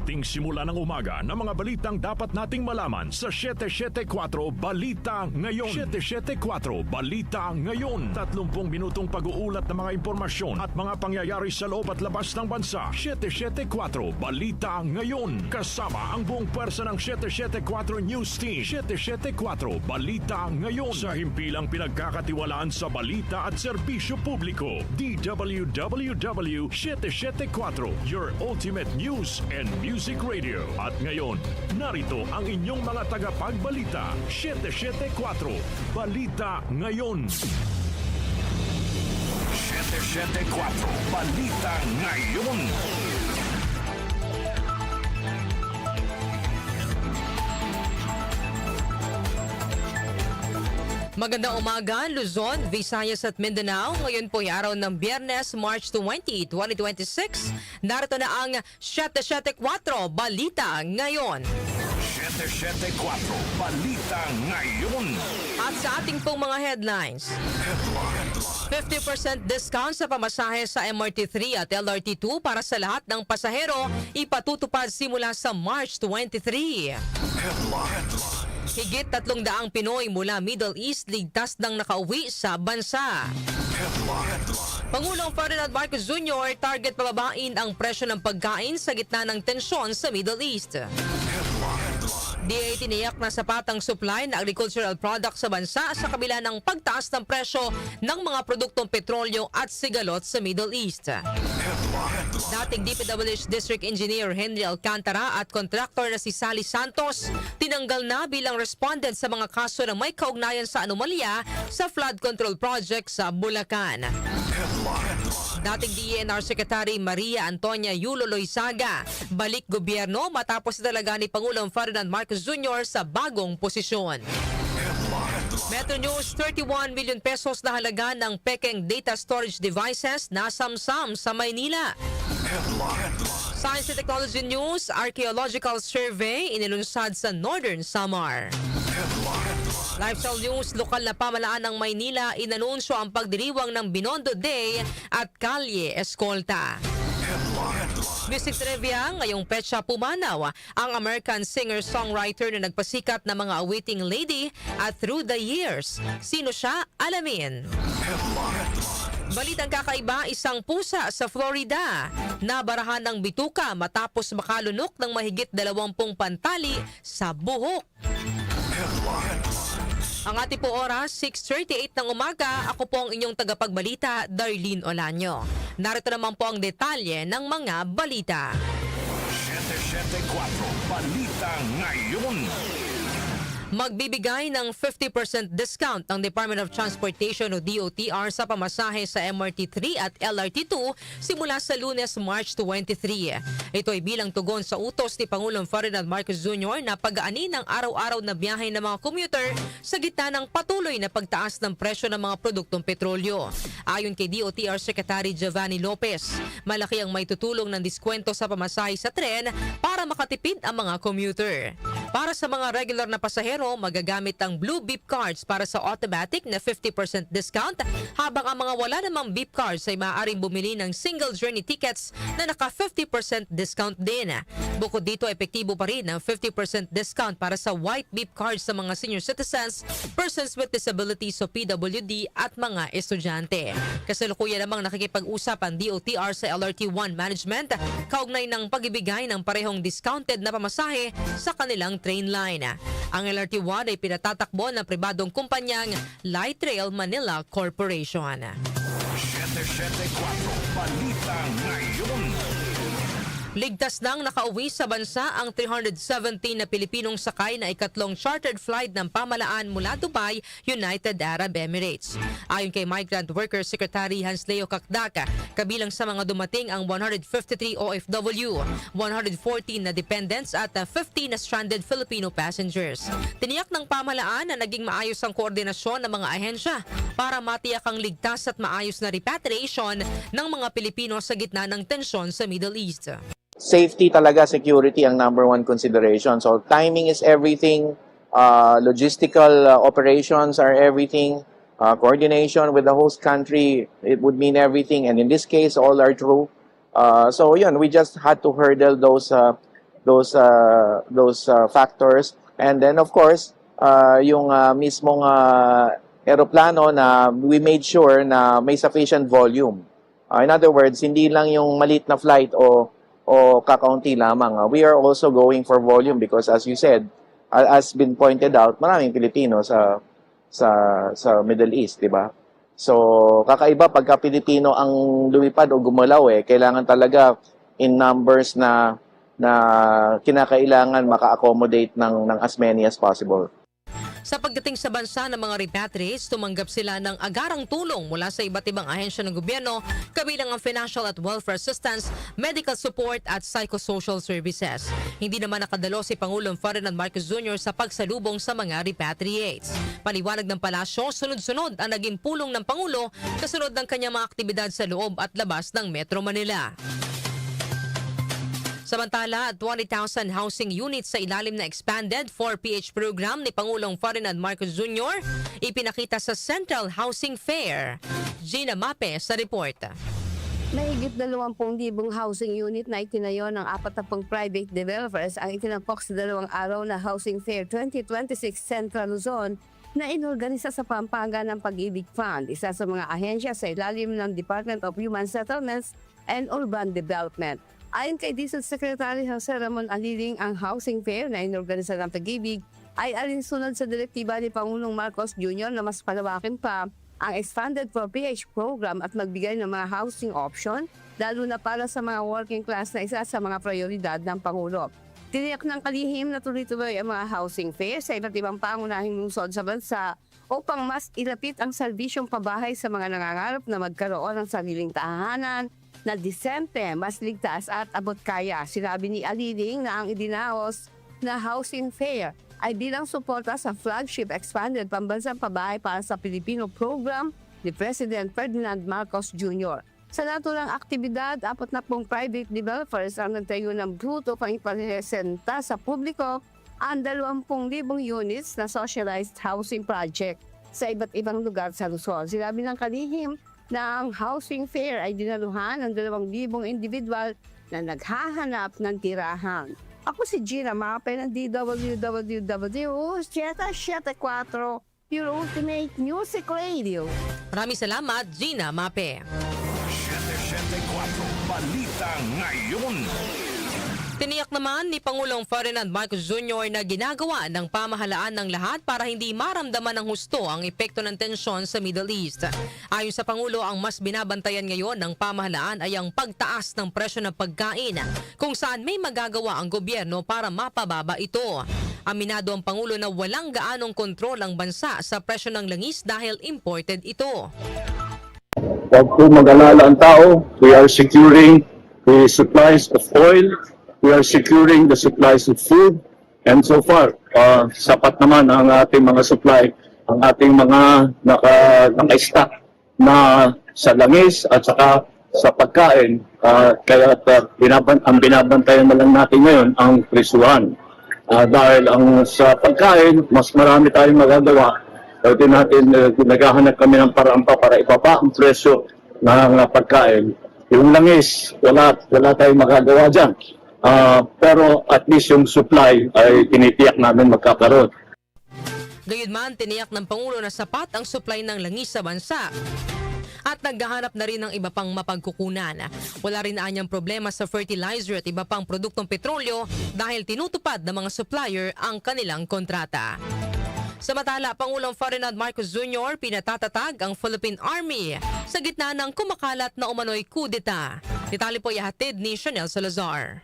ating simula ng umaga ng mga balitang dapat nating malaman sa 774 Balita Ngayon. 774 Balita Ngayon. 30 minutong pag-uulat ng mga impormasyon at mga pangyayari sa loob at labas ng bansa. 774 Balita Ngayon. Kasama ang buong pwersa ng 774 News Team. 774 Balita Ngayon. Sa himpilang pinagkakatiwalaan sa balita at serbisyo publiko. DWWW 774, your ultimate news and music radio. At ngayon, narito ang inyong mga tagapagbalita. 774 Balita Ngayon. 774 Balita Ngayon. Magandang umaga, Luzon, Visayas at Mindanao. Ngayon po ay araw ng Biyernes, March 20, 2026. Narito na ang 774 Balita Ngayon. 774 Balita Ngayon. At sa ating pong mga headlines, 50% discount sa pamasahe sa MRT3 at LRT2 para sa lahat ng pasahero ipatutupad simula sa March 23. Higit 300 Pinoy mula Middle East ligtas nang nakauwi sa bansa. Pangulong Ferdinand Marcos Jr. target pababain ang presyo ng pagkain sa gitna ng tensyon sa Middle East. DA tiniyak na sapat ang supply na agricultural products sa bansa sa kabila ng pagtaas ng presyo ng mga produktong petrolyo at sigalot sa Middle East. Dating DPWH District Engineer Henry Alcantara at contractor na si Sally Santos tinanggal na bilang respondent sa mga kaso na may kaugnayan sa anomalya sa flood control project sa Bulacan. Dating DENR Secretary Maria Antonia Yulo Loizaga balik gobyerno matapos italaga ni Pangulong Ferdinand Marcos Jr. sa bagong posisyon. Metro News, 31 million pesos na halaga ng pekeng data storage devices na samsam sa Maynila. Science and Technology News, Archaeological Survey inilunsad sa Northern Samar. Lifestyle News, lokal na pamalaan ng Maynila inanunsyo ang pagdiriwang ng Binondo Day at Kalye Escolta. Music Trivia, ngayong petsa pumanaw ang American singer-songwriter na nagpasikat na mga awiting lady at through the years. Sino siya? Alamin. Balitang kakaiba, isang pusa sa Florida nabarahan ng bituka matapos makalunok ng mahigit 20 pantali sa buhok. Ang ating po oras, 6:38 ng umaga. Ako po ang inyong tagapagbalita, Darlene Olanyo. Narito naman po ang detalye ng mga balita. 774 Balita Ngayon. Magbibigay ng 50% discount ng Department of Transportation o DOTR sa pamasahe sa MRT3 at LRT2 simula sa Lunes, March 23. Ito ay bilang tugon sa utos ni Pangulong Ferdinand Marcos Jr. na pag-aani ng araw-araw na biyahe ng mga commuter sa gitna ng patuloy na pagtaas ng presyo ng mga produktong petrolyo. Ayon kay DOTR Secretary Giovanni Lopez, malaki ang may tutulong ng diskwento sa pamasahe sa tren para makatipid ang mga commuter. Para sa mga regular na pasahero, magagamit ang Blue Beep Cards para sa automatic na 50% discount, habang ang mga wala namang Beep Cards ay maaaring bumili ng single journey tickets na naka 50% discount din. Bukod dito, epektibo pa rin ang 50% discount para sa White Beep Cards sa mga senior citizens, persons with disabilities o PWD at mga estudyante. Kasalukuyan namang nakikipag-usap ang DOTR sa LRT1 management kaugnay ng pag-ibigay ng parehong discounted na pamasahe sa kanilang train line. Ang LRT1 ay pinatatakbo ng pribadong kumpanyang Light Rail Manila Corporation. 774 Balita Ngayon. Ligtas nang nakauwi sa bansa ang 317 na Pilipinong sakay na ikatlong chartered flight ng pamalaan mula Dubai, United Arab Emirates. Ayon kay Migrant Workers Secretary Hans Leo Kakdak, kabilang sa mga dumating ang 153 OFW, 114 na dependents at 50 na stranded Filipino passengers. Tiniyak ng pamalaan na naging maayos ang koordinasyon ng mga ahensya para matiyak ang ligtas at maayos na repatriation ng mga Pilipino sa gitna ng tensyon sa Middle East. Safety talaga, security ang number one consideration. So timing is everything, logistical operations are everything, coordination with the host country, it would mean everything. And in this case, all are true. So yun, we just had to hurdle those factors. And then of course, yung mismong eroplano na we made sure na may sufficient volume. In other words, hindi lang yung maliit na flight o kakaunti lamang. We are also going for volume because as you said, as been pointed out, maraming Pilipino sa Middle East, di ba? So, kakaiba pagka Pilipino ang lumipad o gumalaw kailangan talaga in numbers na kinakailangan maka-accommodate ng as many as possible. Sa pagdating sa bansa ng mga repatriates, tumanggap sila ng agarang tulong mula sa iba't ibang ahensya ng gobyerno, kabilang ang financial at welfare assistance, medical support at psychosocial services. Hindi naman nakadalo si Pangulong Ferdinand Marcos Jr. sa pagsalubong sa mga repatriates. Paliwanag ng palasyo, sunod-sunod ang naging pulong ng Pangulo kasunod ng kanyang mga aktibidad sa loob at labas ng Metro Manila. Samantala, 20,000 housing units sa ilalim na expanded 4PH program ni Pangulong Ferdinand Marcos Jr. ipinakita sa Central Housing Fair. Gina Mape sa report. Mahigit 20,000 housing unit na itinayo ng 40 private developers ang itinampok sa 2 araw na Housing Fair 2026 Central Luzon na inorganisa sa Pampanga ng Pag-ibig Fund, isa sa mga ahensya sa ilalim ng Department of Human Settlements and Urban Development. Ayon kay Diesel Secretary Jose Ramon Aliling, ang housing fair na inorganisa ng Pag-ibig ay alinsunod sa direktiba ni Pangulong Marcos Jr. na mas palawakin pa ang expanded 4PH program at magbigay ng mga housing option, lalo na para sa mga working class na isa sa mga prioridad ng Pangulo. Tiniyak ng kalihim na tuloy-tuloy ang mga housing fair sa iba't ibang pangunahing lungsod sa bansa upang mas ilapit ang serbisyong pabahay sa mga nangangarap na magkaroon ng sariling tahanan na disente, mas ligtas at abot kaya. Sinabi ni Aliling na ang idinaos na housing fair ay bilang suporta sa flagship expanded pambansang pabahay para sa Pilipino program ni President Ferdinand Marcos Jr. Sa naturang aktibidad, 40 private developers ang nagtayo ng bruto pang iparesenta sa publiko ang 20,000 units na socialized housing project sa iba't ibang lugar sa Luzon. Sinabi ng kalihim na ang housing fair ay dinaluhan ng 2,000 individual na naghahanap ng tirahan. Ako si Gina Mape ng DWWW774, your ultimate music radio. Maraming salamat, Gina Mape. 774 Balita Ngayon. Tiniyak naman ni Pangulong Ferdinand Marcos Jr. na ginagawa ng pamahalaan ng lahat para hindi maramdaman ng husto ang epekto ng tensyon sa Middle East. Ayon sa Pangulo, ang mas binabantayan ngayon ng pamahalaan ay ang pagtaas ng presyo ng pagkain, kung saan may magagawa ang gobyerno para mapababa ito. Aminado ang Pangulo na walang gaanong kontrol ang bansa sa presyo ng langis dahil imported ito. Huwag po mag-alala ang tao. We are securing the supplies of oil. We are securing the supplies of food. And so far, sapat naman ang ating mga supply, ang ating mga naka-stock na sa langis at saka sa pagkain. Kaya ang binabantayan na lang natin ngayon ang presyuhan. Dahil sa pagkain, mas marami tayong magagawa. Pwede natin, naghahanap kami ng paraan pa para ibaba ang presyo ng pagkain. Yung langis, wala tayong magagawa dyan. Pero at least yung supply ay tinitiyak namin magkakaroon. Gayunman, tiniyak ng Pangulo na sapat ang supply ng langis sa bansa at naghahanap na rin ng iba pang mapagkukunan. Wala rin anyang problema sa fertilizer at iba pang produktong petrolyo dahil tinutupad ng mga supplier ang kanilang kontrata. Samantala, Pangulong Ferdinand Marcos Jr. pinatatatag ang Philippine Army sa gitna ng kumakalat na umano'y kudeta. Detalye po ihatid ni Chanel Salazar.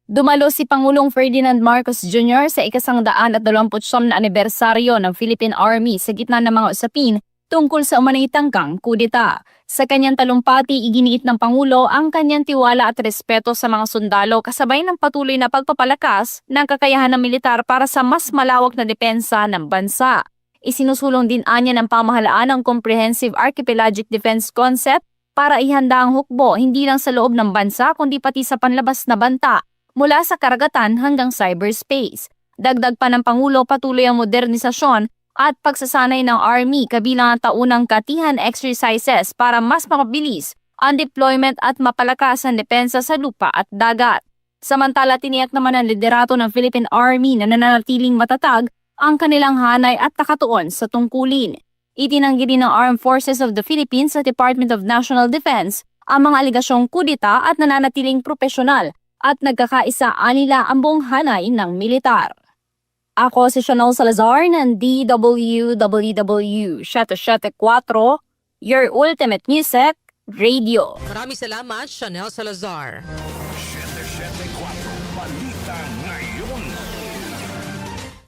Dumalo si Pangulong Ferdinand Marcos Jr. sa 129 na anibersaryo ng Philippine Army sa gitna ng mga usapin tungkol sa umano'y tangkang kudeta. Sa kanyang talumpati, iginiit ng Pangulo ang kanyang tiwala at respeto sa mga sundalo kasabay ng patuloy na pagpapalakas ng kakayahan ng militar para sa mas malawak na depensa ng bansa. Isinusulong din anya ng pamahalaan ang Comprehensive Archipelagic Defense Concept para ihanda ang hukbo hindi lang sa loob ng bansa kundi pati sa panlabas na banta mula sa karagatan hanggang cyberspace. Dagdag pa ng Pangulo, patuloy ang modernisasyon at pagsasanay ng Army kabilang ang taunang katihan exercises para mas mapabilis ang deployment at mapalakas ang depensa sa lupa at dagat. Samantala, tiniyak naman ng liderato ng Philippine Army na nananatiling matatag ang kanilang hanay at nakatuon sa tungkulin. Itinanggi din ng Armed Forces of the Philippines sa Department of National Defense ang mga aligasyong kudita at nananatiling propesyonal at nagkakaisa nila ang buong hanay ng militar. Ako si Chanel Salazar ng DWWW 774, your ultimate music radio. Maraming salamat, Chanel Salazar. 774 Balita Ngayon.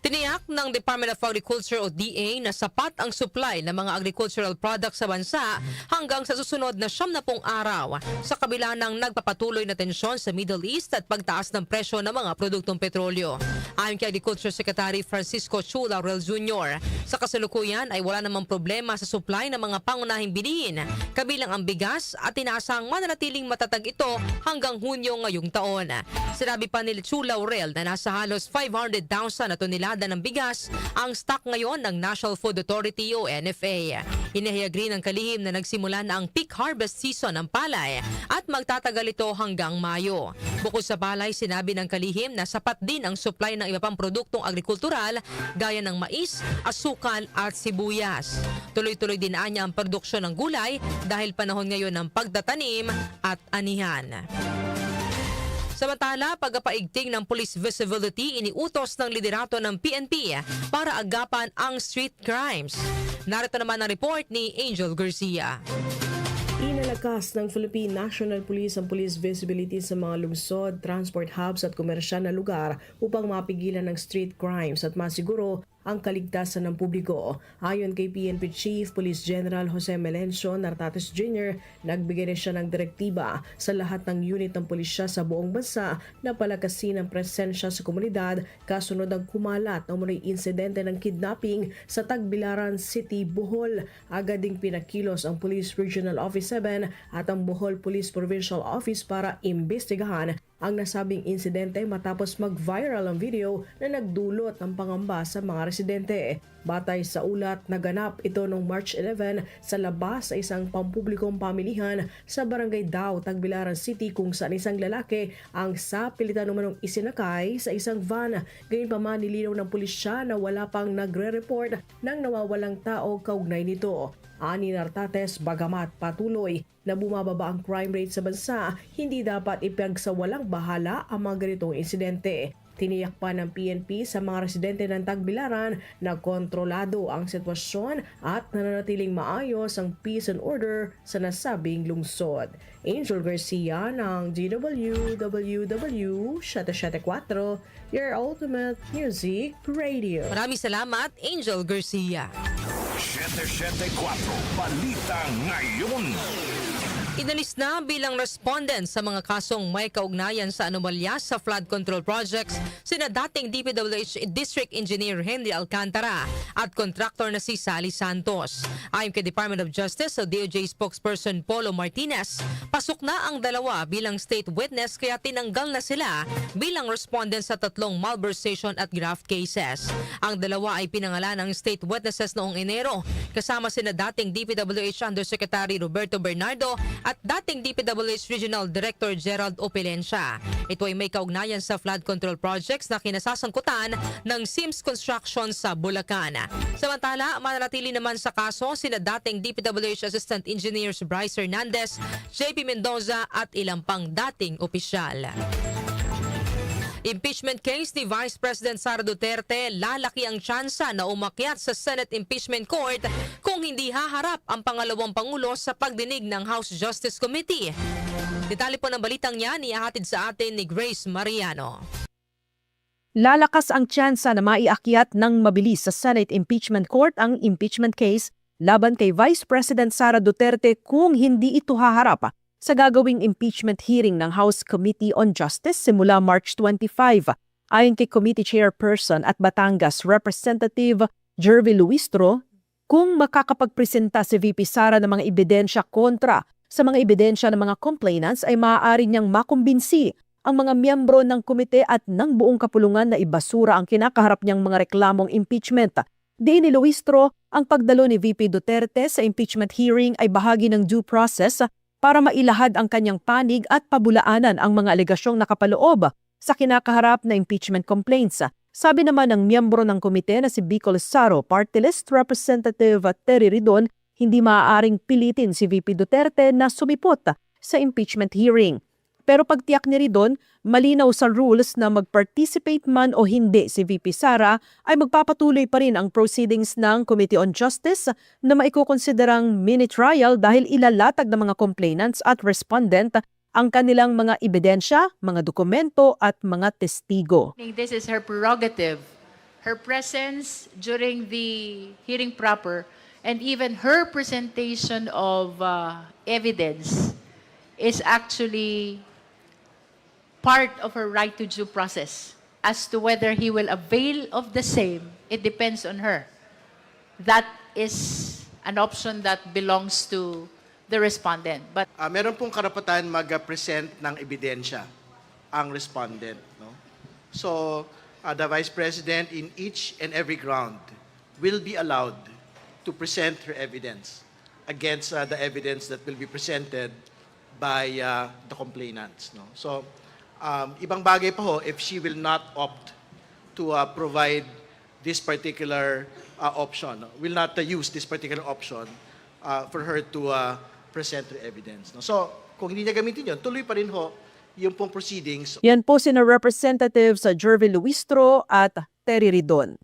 Tiniyak ng Department of Agriculture o DA na sapat ang supply ng mga agricultural products sa bansa hanggang sa susunod na 70 araw sa kabila ng nagpapatuloy na tensyon sa Middle East at pagtaas ng presyo ng mga produktong petrolyo. Ayon kay Agriculture Secretary Francisco Chu Laurel Jr., sa kasalukuyan ay wala namang problema sa supply ng mga pangunahing bilihin, kabilang ang bigas at inaasang mananatiling matatag ito hanggang Hunyo ngayong taon. Sinabi pa ni Chu Laurel na nasa halos 500,000 na tonelada ng bigas ang stock ngayon ng National Food Authority o NFA. Inihayag rin ng kalihim na nagsimula na ang peak harvest season ng palay at magtatagal ito hanggang Mayo. Bukod sa palay, sinabi ng kalihim na sapat din ang supply ng iba pang produktong agrikultural gaya ng mais, asukal at sibuyas. Tuloy-tuloy din niya ang produksyon ng gulay dahil panahon ngayon ng pagtatanim at anihan. Samantala, pagpapaigting ng police visibility, iniutos ng liderato ng PNP para agapan ang street crimes. Narito naman ang report ni Angel Garcia. Inalakas ng Philippine National Police ang police visibility sa mga lungsod, transport hubs at komersyal na lugar upang mapigilan ng street crimes at masiguro ang kaligtasan ng publiko. Ayon kay PNP Chief Police General Jose Melencio Nartates Jr., nagbigay na siya ng direktiba sa lahat ng unit ng pulisya sa buong bansa na palakasin ang presensya sa komunidad kasunod ng kumalat ng mga insidente ng kidnapping sa Tagbilaran City, Bohol. Agad ding pinakilos ang Police Regional Office 7 at ang Bohol Police Provincial Office para imbestigahan ang nasabing insidente matapos mag-viral ang video na nagdulot ng pangamba sa mga residente. Batay sa ulat, naganap ito noong March 11 sa labas sa isang pampublikong pamilihan sa Barangay Dao, Tagbilaran City kung saan isang lalaki ang sapilitan umanong isinakay sa isang van. Gayunpaman, nilinaw ng pulisya na wala pang nagre-report ng nawawalang tao kaugnay nito. Ani Nartates, bagamat patuloy na bumababa ang crime rate sa bansa, hindi dapat ipagsawalang bahala ang mga ganitong insidente. Tiniyak pa ng PNP sa mga residente ng Tagbilaran na kontrolado ang sitwasyon at nananatiling maayos ang peace and order sa nasabing lungsod. Angel Garcia ng DWWW 774, your ultimate music radio. Maraming salamat, Angel Garcia. 774 Balita Ngayon. Inalis na bilang respondent sa mga kasong may kaugnayan sa anomalya sa flood control projects sina dating DPWH District Engineer Henry Alcantara at contractor na si Sally Santos. Ayon kay Department of Justice o DOJ spokesperson Polo Martinez, pasok na ang dalawa bilang state witness kaya tinanggal na sila bilang respondent sa tatlong malversation at graft cases. Ang dalawa ay pinangalan ng state witnesses noong Enero kasama sina dating DPWH Undersecretary Roberto Bernardo at dating DPWH Regional Director Gerald Opelencia. Ito ay may kaugnayan sa flood control projects na kinasasangkutan ng Sims Construction sa Bulacan. Samantala, mananatili naman sa kaso sina dating DPWH Assistant Engineers Bryce Hernandez, JP Mendoza at ilang pang dating opisyal. Impeachment case ni Vice President Sara Duterte, lalaki ang tsansa na umakyat sa Senate Impeachment Court kung hindi haharap ang pangalawang Pangulo sa pagdinig ng House Justice Committee. Detalye po ng balitang yan, ihahatid sa atin ni Grace Mariano. Lalakas ang tsansa na maiakyat ng mabilis sa Senate Impeachment Court ang impeachment case laban kay Vice President Sara Duterte kung hindi ito haharap sa gagawing impeachment hearing ng House Committee on Justice simula March 25. Ayon kay Committee Chairperson at Batangas Representative Jervy Luistro, kung makakapagpresenta si VP Sara ng mga ebidensya kontra sa mga ebidensya ng mga complainants ay maaari niyang makumbinsi ang mga miyembro ng komite at ng buong kapulungan na ibasura ang kinakaharap niyang mga reklamong impeachment. Diin ni Luistro, ang pagdalo ni VP Duterte sa impeachment hearing ay bahagi ng due process para mailahad ang kanyang panig at pabulaanan ang mga alegasyong nakapaloob sa kinakaharap na impeachment complaints. Sabi naman ng miyembro ng komite na si Bicol Saro, Party List Representative Terry Ridon, hindi maaaring pilitin si VP Duterte na sumipot sa impeachment hearing. Pero pagtiyak ni Ridon, malinaw sa rules na mag-participate man o hindi si VP Sara ay magpapatuloy pa rin ang proceedings ng Committee on Justice na maikukonsiderang mini-trial dahil ilalatag ng mga complainants at respondent ang kanilang mga ebidensya, mga dokumento at mga testigo. This is her prerogative. Her presence during the hearing proper and even her presentation of evidence is actually part of her right to due process. As to whether he will avail of the same, it depends on her. That is an option that belongs to the respondent. But Meron pong karapatan mag-present ng ebidensya ang respondent. No? So, the Vice President in each and every ground will be allowed to present her evidence against the evidence that will be presented by the complainants. No? So, ibang bagay pa ho if she will not opt to provide this particular option, will not use this particular option for her to present her evidence. No? So, kung hindi niya gamitin yun, tuloy pa rin ho yung pong proceedings. Yan po sina Representatives Jervy Luistro at Terry Ridon.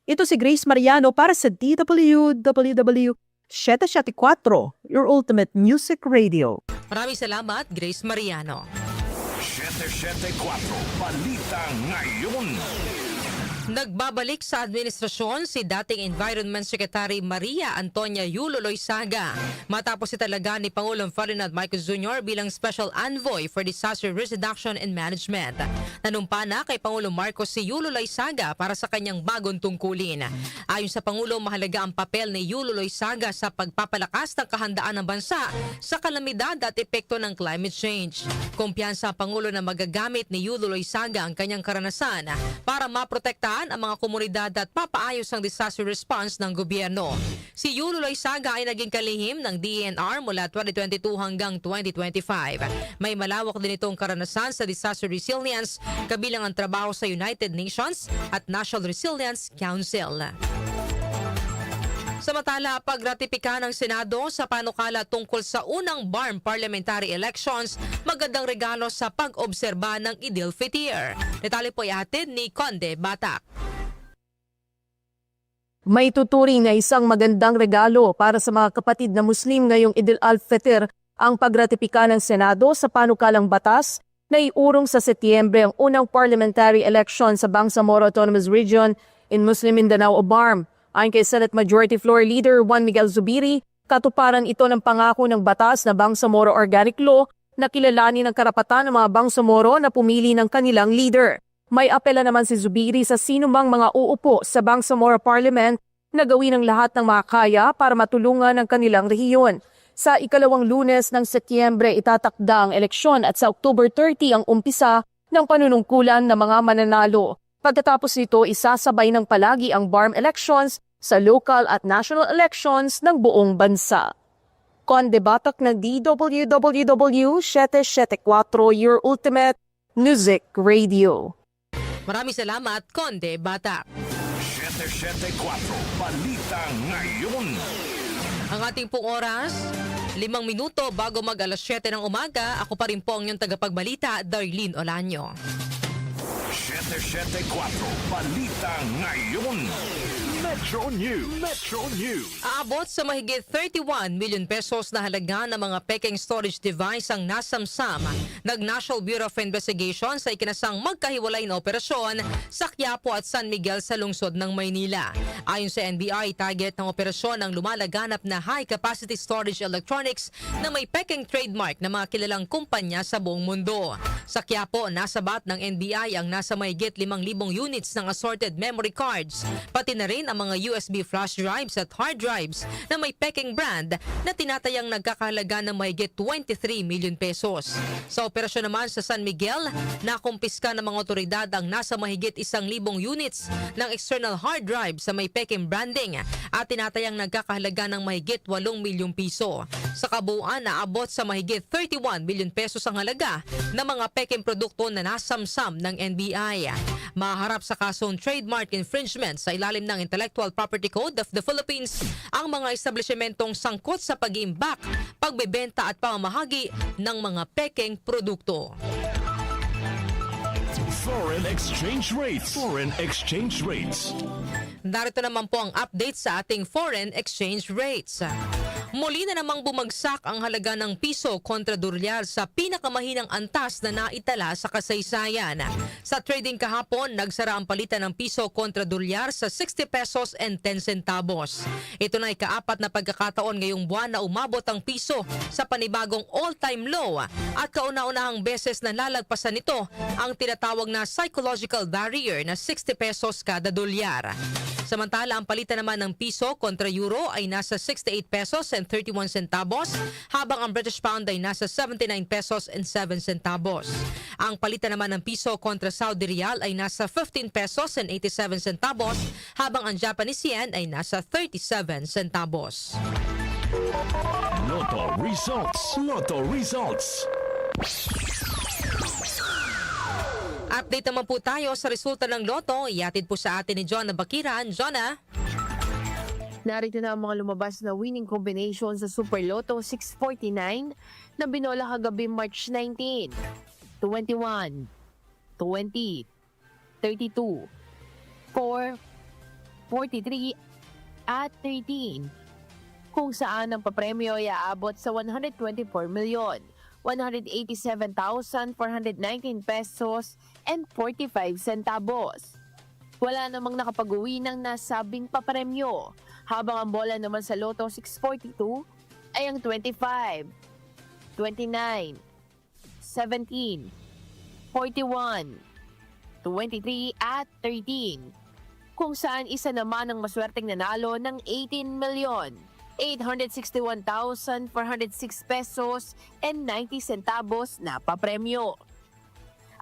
Ito si Grace Mariano para sa DWWW 774, your ultimate music radio. Maraming salamat, Grace Mariano. 774 Balita Ngayon. Nagbabalik sa administrasyon si dating Environment Secretary Maria Antonia Yulo Loyzaga matapos italaga ni Pangulong Ferdinand Marcos Jr. bilang Special Envoy for Disaster Risk Reduction and Management. Nanumpa na kay Pangulong Marcos si Yulo Loyzaga para sa kanyang bagong tungkulin. Ayon sa Pangulo, mahalaga ang papel ni Yulo Loyzaga sa pagpapalakas ng kahandaan ng bansa sa kalamidad at epekto ng climate change. Kumpiyansa ang Pangulo na magagamit ni Yulo Loyzaga ang kanyang karanasan para maprotektahan ang mga komunidad at papaayos ang disaster response ng gobyerno. Si Yulo Loyzaga ay naging kalihim ng DENR mula 2022 hanggang 2025. May malawak din itong karanasan sa disaster resilience, kabilang ang trabaho sa United Nations at National Resilience Council. Samantala, pagratipika ng Senado sa panukala tungkol sa unang BARM parliamentary elections, magandang regalo sa pag-obserba ng Idil Fitr. Detalye po ihatid ni Conde Batak. May tuturing na isang magandang regalo para sa mga kapatid na Muslim ngayong Idil al-Fitr ang pagratipika ng Senado sa panukalang batas na iurong sa Setyembre ang unang parliamentary election sa Bangsamoro Autonomous Region in Muslim Mindanao o BARM. Ayon kay Senate Majority Floor Leader Juan Miguel Zubiri, katuparan ito ng pangako ng batas na Bangsamoro Organic Law na kilalanin ng karapatan ng mga Bangsamoro na pumili ng kanilang leader. May apela naman si Zubiri sa sinumang mga uupo sa Bangsamoro Parliament na gawin ang lahat ng makakaya para matulungan ang kanilang rehiyon. Sa ikalawang Lunes ng Setyembre itatakda ang eleksyon at sa October 30 ang umpisa ng panunungkulan ng mga mananalo. Pagkatapos nito, isasabay ng palagi ang BARM elections sa local at national elections ng buong bansa. Conde Batak ng DWWW 774, your ultimate music radio. Maraming salamat, Conde Batak. 774 Balita Ngayon. Ang ating pong oras, 5 minuto bago mag alas 7 ng umaga. Ako pa rin po ang inyong tagapagbalita, Darlene Olanyo. 774 Balita Ngayon. Metro News. Metro News. Aabot sa mahigit 31 million pesos na halaga ng mga peking storage device ang nasamsam ng National Bureau of Investigation sa ikinasang magkahiwalay na operasyon sa Quiapo at San Miguel sa lungsod ng Maynila. Ayon sa NBI, target ng operasyon ang lumalaganap na high-capacity storage electronics na may peking trademark ng mga kilalang kumpanya sa buong mundo. Sa Quiapo, nasabat ng NBI ang nasa mahigit mahigit 5,000 units ng assorted memory cards, pati na rin ang mga USB flash drives at hard drives na may peking brand na tinatayang nagkakahalaga ng mahigit 23 million pesos. Sa operasyon naman sa San Miguel, nakumpiska ng mga otoridad ang nasa mahigit 1,000 units ng external hard drive sa may peking branding at tinatayang nagkakahalaga ng mahigit 8 milyong piso. Sa kabuuan, naabot sa mahigit 31 million pesos ang halaga ng mga peking produkto na nasamsam ng NBI. Maharap sa kasong trademark infringement sa ilalim ng Intellectual Property Code of the Philippines ang mga establishmentong sangkot sa pag-iimbak, pagbebenta at pamamahagi ng mga peking produkto. Foreign exchange rates. Foreign exchange rates. Narito naman po ang update sa ating foreign exchange rates. Muli na namang bumagsak ang halaga ng piso kontra dolyar sa pinakamahinang antas na naitala sa kasaysayan. Sa trading kahapon, nagsara ang palitan ng piso kontra dolyar sa 60 pesos and 10 centavos. Ito na ikaapat na pagkakataon ngayong buwan na umabot ang piso sa panibagong all-time low at kauna-unahang beses na lalagpasan nito ang tinatawag na psychological barrier na 60 pesos kada dolyar. Samantala, ang palitan naman ng piso kontra euro ay nasa 68 pesos and 31 centavos, habang ang British pound ay nasa 79 pesos and 7 centavos. Ang palitan naman ng piso kontra Saudi Riyal ay nasa 15 pesos and 87 centavos, habang ang Japanese yen ay nasa 37 centavos. Lotto results. Lotto results. Update naman po tayo sa resulta ng Lotto. Iatid po sa atin ni John Bakiran. John. Narito na ang mga lumabas na winning combination sa Super Lotto 649 na binola kagabi March 19, 21, 20, 32, 4, 43 at 13, kung saan ang papremyo ay aabot sa 124,187,419 pesos and 45 centavos. Wala namang nakapag-uwi ng nasabing papremyo, habang ang bola naman sa Lotto 642 ay ang 25, 29, 17, 41, 23 at 13, kung saan isa naman ang maswerteng nanalo ng 18,861,406 pesos and 90 centavos na papremyo.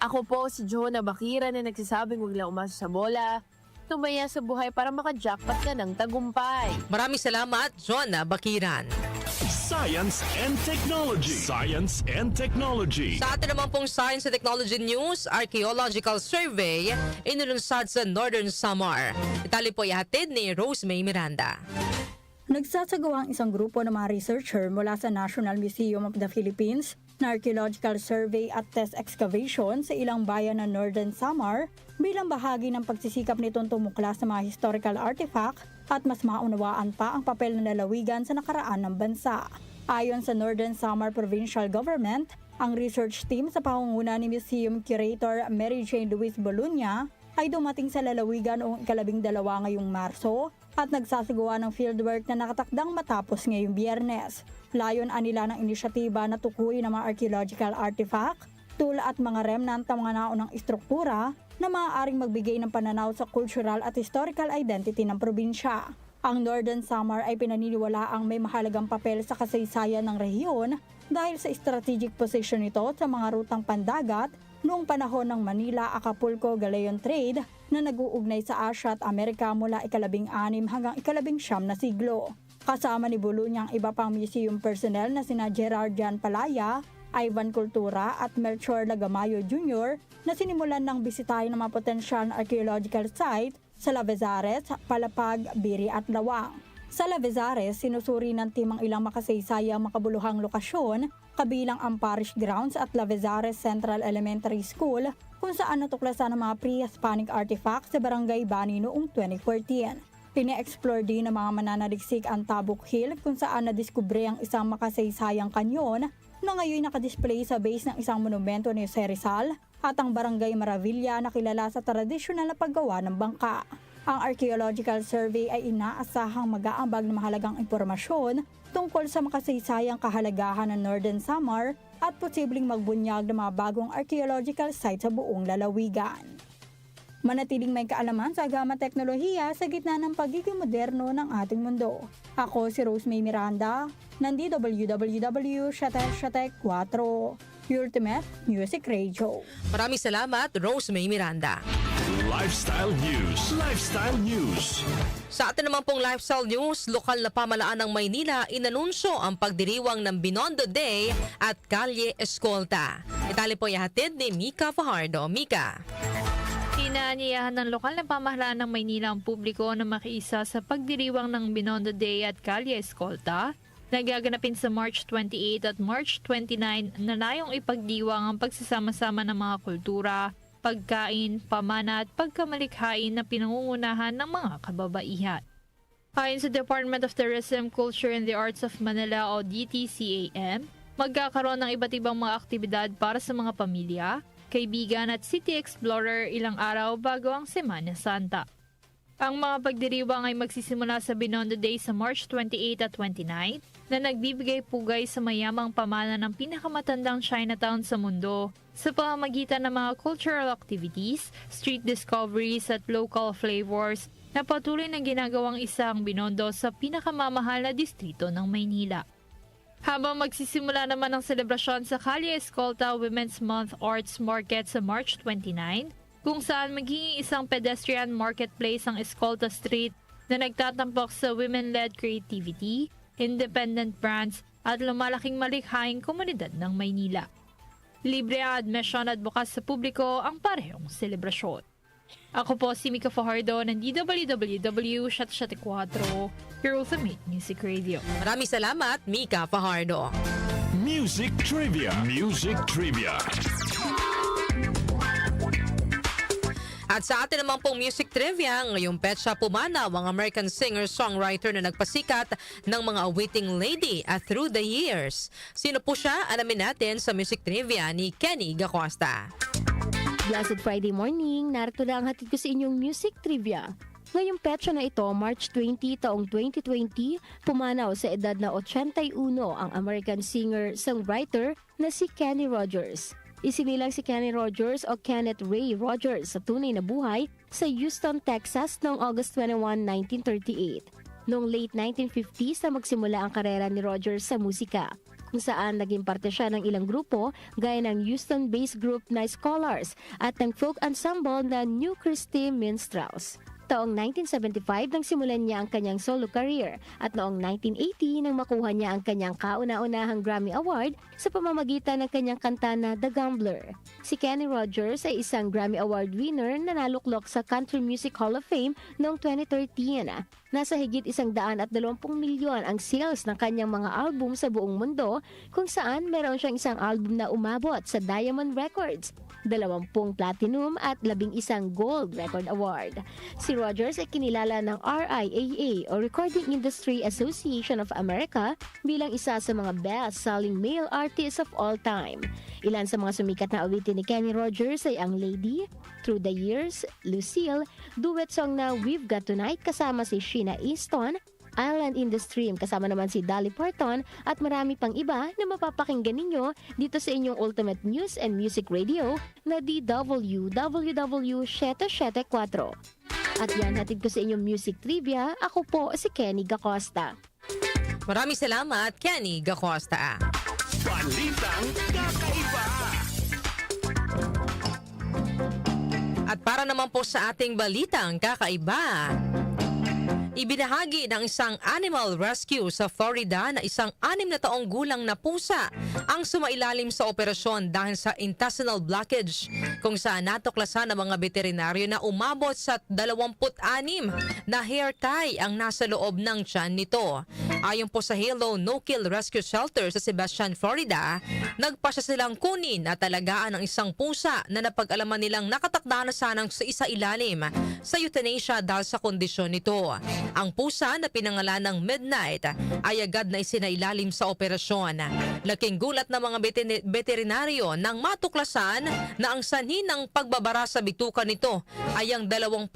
Ako po si Jonah Bakira na nagsasabing huwag lang umasa sa bola, tumaya sa buhay para maka-jackpot ka ng tagumpay. Maraming salamat, John Bakiran. Science and Technology. Science and Technology. Sa atin naman pong Science and Technology News, Archaeological Survey inulunsad sa Northern Samar. Itali po ihatid ni Rose May Miranda. Nagsasagawa ang isang grupo ng mga researcher mula sa National Museum of the Philippines na archaeological survey at test excavation sa ilang bayan ng Northern Samar bilang bahagi ng pagsisikap nitong tumuklas sa mga historical artifact at mas maunawaan pa ang papel ng lalawigan sa nakaraan ng bansa. Ayon sa Northern Samar Provincial Government, ang research team sa pangunguna ni Museum Curator Mary Jane Luis Bolunya ay dumating sa lalawigan noong 12 ngayong Marso at nagsasagawa ng fieldwork na nakatakdang matapos ngayong Biyernes. Layon nila ng inisyatiba na tukuyin ang mga archaeological artifact, tool at mga remnant ng mga naunang istruktura na maaaring magbigay ng pananaw sa cultural at historical identity ng probinsya. Ang Northern Samar ay pinaniniwalaang may mahalagang papel sa kasaysayan ng rehiyon dahil sa strategic position nito sa mga rutang pandagat noong panahon ng Manila-Acapulco Galleon Trade na nag-uugnay sa Asya at Amerika mula ika-16 hanggang ika-19 na siglo. Kasama ni Bolunya ang iba pang museum personnel na sina Gerard Jan Palaya, Ivan Cultura at Melchor Lagamayo Jr. na sinimulan ng bisitahin ng mga potensyal na archaeological site sa Lavezares, Palapag, Biri at Lawang. Sa Lavezares, sinusuri ng team ang ilang makasaysayang makabuluhang lokasyon kabilang ang Parish Grounds at Lavezares Central Elementary School kung saan natuklasan ang mga pre-Hispanic artifacts sa Barangay Bani noong 2014. Pine-explore din ng mga mananaliksik ang Tabuk Hill kung saan nadiskubre ang isang makasaysayang kanyon na ngayon nakadisplay sa base ng isang monumento ni Jose Rizal at ang Barangay Maravilla na kilala sa tradisyonal na paggawa ng bangka. Ang archaeological survey ay inaasahang mag-aambag ng mahalagang impormasyon tungkol sa makasaysayang kahalagahan ng Northern Samar at posibleng magbunyag ng mga bagong archaeological site sa buong lalawigan. Manatiling may kaalaman sa agama teknolohiya sa gitna ng pagiging moderno ng ating mundo. Ako si Rosemary Miranda, ng DWWW Shatek 4, Ultimate Music Radio. Maraming salamat, Rosemary Miranda. Lifestyle News. Lifestyle News. Sa atin naman pong lifestyle news, lokal na pamalaan ng Maynila inanunsyo ang pagdiriwang ng Binondo Day at Kalye Escolta. Itali po ihatid ni Mika Fajardo. Mika. Inaanyayahan ng lokal na pamahalaan ng Maynila ang publiko na makiisa sa pagdiriwang ng Binondo Day at Kalye Escolta na gaganapin sa March 28 at March 29 na layong ipagdiwang ang pagsasama-sama ng mga kultura, pagkain, pamana at pagkamalikhain na pinangungunahan ng mga kababaihan. Ayon sa Department of Tourism, Culture and the Arts of Manila o DTCAM, magkakaroon ng iba't ibang mga aktibidad para sa mga pamilya, kaibigan at city explorer ilang araw bago ang Semana Santa. Ang mga pagdiriwang ay magsisimula sa Binondo Day sa March 28 at 29 na nagbibigay pugay sa mayamang pamana ng pinakamatandang Chinatown sa mundo sa pamamagitan ng mga cultural activities, street discoveries at local flavors na patuloy na ginagawang isang Binondo sa pinakamamahal na distrito ng Maynila. Habang magsisimula naman ang selebrasyon sa Kalye Escolta Women's Month Arts Market sa March 29, kung saan magiging isang pedestrian marketplace ang Escolta Street na nagtatampok sa women-led creativity, independent brands at lumalaking malikhaing komunidad ng Maynila. Libre ang admission at bukas sa publiko ang parehong selebrasyon. Ako po si Mika Fajardo ng DWWW Shatek 4, your ultimate music radio. Maraming salamat, Mika Fajardo. Music Trivia. Music Trivia. At sa atin naman pong music trivia, ngayong petsa pumanaw ang American singer-songwriter na nagpasikat ng mga awaiting lady at through the years. Sino po siya? Alamin natin sa music trivia ni Kenny Gacosta. Blessed Friday morning, narito na ang hatid ko sa inyong music trivia. Ngayong petsa na ito, March 20 taong 2020, pumanaw sa edad na 81 ang American singer-songwriter na si Kenny Rogers. Isinilang si Kenny Rogers o Kenneth Ray Rogers sa tunay na buhay sa Houston, Texas noong August 21, 1938. Noong late 1950s na magsimula ang karera ni Rogers sa musika, kung saan naging parte siya ng ilang grupo gaya ng Houston-based group na Scholars at ng folk ensemble na New Christy Minstrels. Taong 1975 nang simulan niya ang kanyang solo career at noong 1980 nang makuha niya ang kanyang kauna-unahang Grammy Award sa pamamagitan ng kanyang kanta na The Gambler. Si Kenny Rogers ay isang Grammy Award winner na naluklok sa Country Music Hall of Fame noong 2013. Nasa higit 120 milyon ang sales ng kanyang mga album sa buong mundo, kung saan meron siyang isang album na umabot sa Diamond Records, 20 platinum at 11 gold record award. Si Rogers ay kinilala ng RIAA o Recording Industry Association of America bilang isa sa mga best-selling male artists of all time. Ilan sa mga sumikat na awitin ni Kenny Rogers ay ang Lady, Through the Years, Lucille, duet song na We've Got Tonight kasama si Sheena Easton, Island in the Stream kasama naman si Dolly Parton at marami pang iba na mapapakinggan ninyo dito sa inyong Ultimate News and Music Radio na DWWW Shatek 4. At yan, hatid ko sa inyong music trivia. Ako po si Kenny Gacosta. Maraming salamat, Kenny Gacosta. Balitang kakaiba. At para naman po sa ating balitang kakaiba, ibinahagi ng isang animal rescue sa Florida na isang 6 na taong gulang na pusa ang sumailalim sa operasyon dahil sa intestinal blockage, kung saan natuklasan ng mga veterinaryo na umabot sa 26 na hair tie ang nasa loob ng tiyan nito. Ayon po sa Halo No-Kill Rescue Shelter sa Sebastian, Florida, nagpasya silang kunin at alagaan ang isang pusa na napag-alaman nilang nakatakda na sanang sa isa ilalim sa euthanasia dahil sa kondisyon nito. Ang pusa na pinangalan ng Midnight ay agad na isinailalim sa operasyon. Laking gulat ng mga veterinaryo nang matuklasan na ang sanhi ng pagbabara sa bituka nito ay ang 26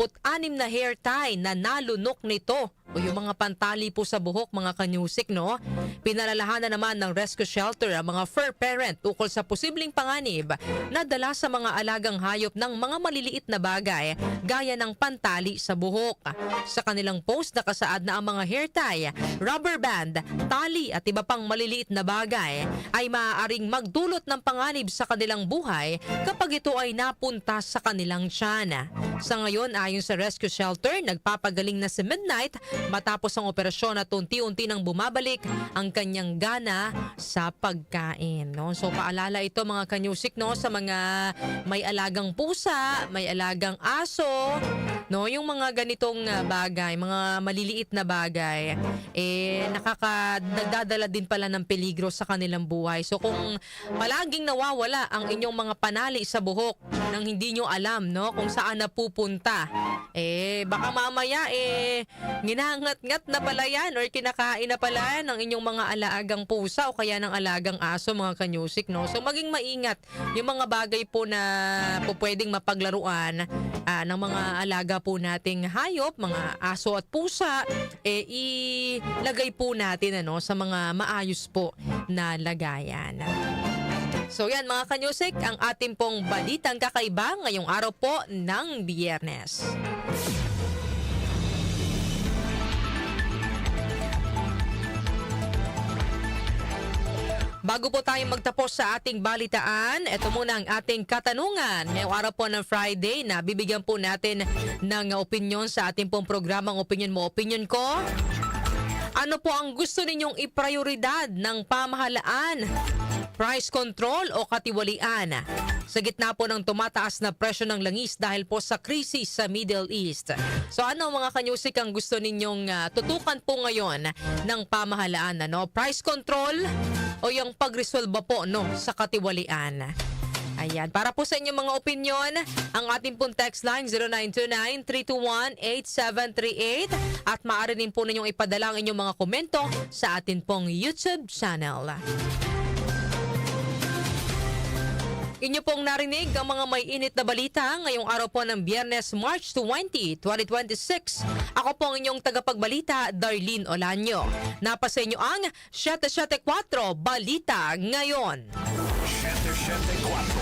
na hair tie na nalunok nito o yung mga pantali po sa buhok, mga kanyusik, no? Pinalalahanan naman ng rescue shelter ang mga fur parent ukol sa posibleng panganib na dala sa mga alagang hayop ng mga maliliit na bagay gaya ng pantali sa buhok. Sa kanilang post nakasaad na ang mga hair tie, rubber band, tali at iba pang maliliit na bagay ay maaaring magdulot ng panganib sa kanilang buhay kapag ito ay napunta sa kanilang tiyan. Sa ngayon, ayon sa rescue shelter, nagpapagaling na si Midnight matapos ang operasyon at unti-unti nang bumabalik ang kanyang gana sa pagkain. No? So paalala ito mga kanyusik, no, sa mga may alagang pusa, may alagang aso, no, yung mga ganitong bagay, mga maliliit na bagay, nagdadala din pala ng peligro sa kanilang buhay. So kung palaging nawawala ang inyong mga panali sa buhok nang hindi nyo alam, no, kung saan na pupunta, baka mamaya ginangat-ngat na pala yan or kinakain na pala ng inyong mga alaagang pusa o kaya ng alagang aso, mga kanyusik, no. So maging maingat yung mga bagay po na po pwedeng mapaglaruan ng mga alaga po nating hayop, mga aso at pusa, ilagay po natin sa mga maayos po na lagayan. So yan mga kanyusik, ang ating pong balitang kakaiba ngayong araw po ng Biyernes. Bago po tayo magtapos sa ating balitaan, ito muna ang ating katanungan. Ngayong araw po ng Friday na bibigyan po natin ng opinyon sa ating pong programang Opinyon Mo, Opinyon Ko. Ano po ang gusto ninyong iprioridad ng pamahalaan? Price control o katiwalian? Sa gitna po ng tumataas na presyo ng langis dahil po sa krisis sa Middle East. So ano mga kanyusik ang gusto ninyong tutukan po ngayon ng pamahalaan? Price control o yung pagresolba po sa katiwalian? Ayan, para po sa inyong mga opinyon, ang ating pong text line 0929-321-8738 at maaari din po ninyong ipadala ang inyong mga komento sa atin pong YouTube channel. Inyo pong narinig ang mga may init na balita ngayong araw po ng Biyernes, March 20, 2026. Ako po ang inyong tagapagbalita, Darlene Olanyo. Napasa inyo ang 774 Balita Ngayon. 774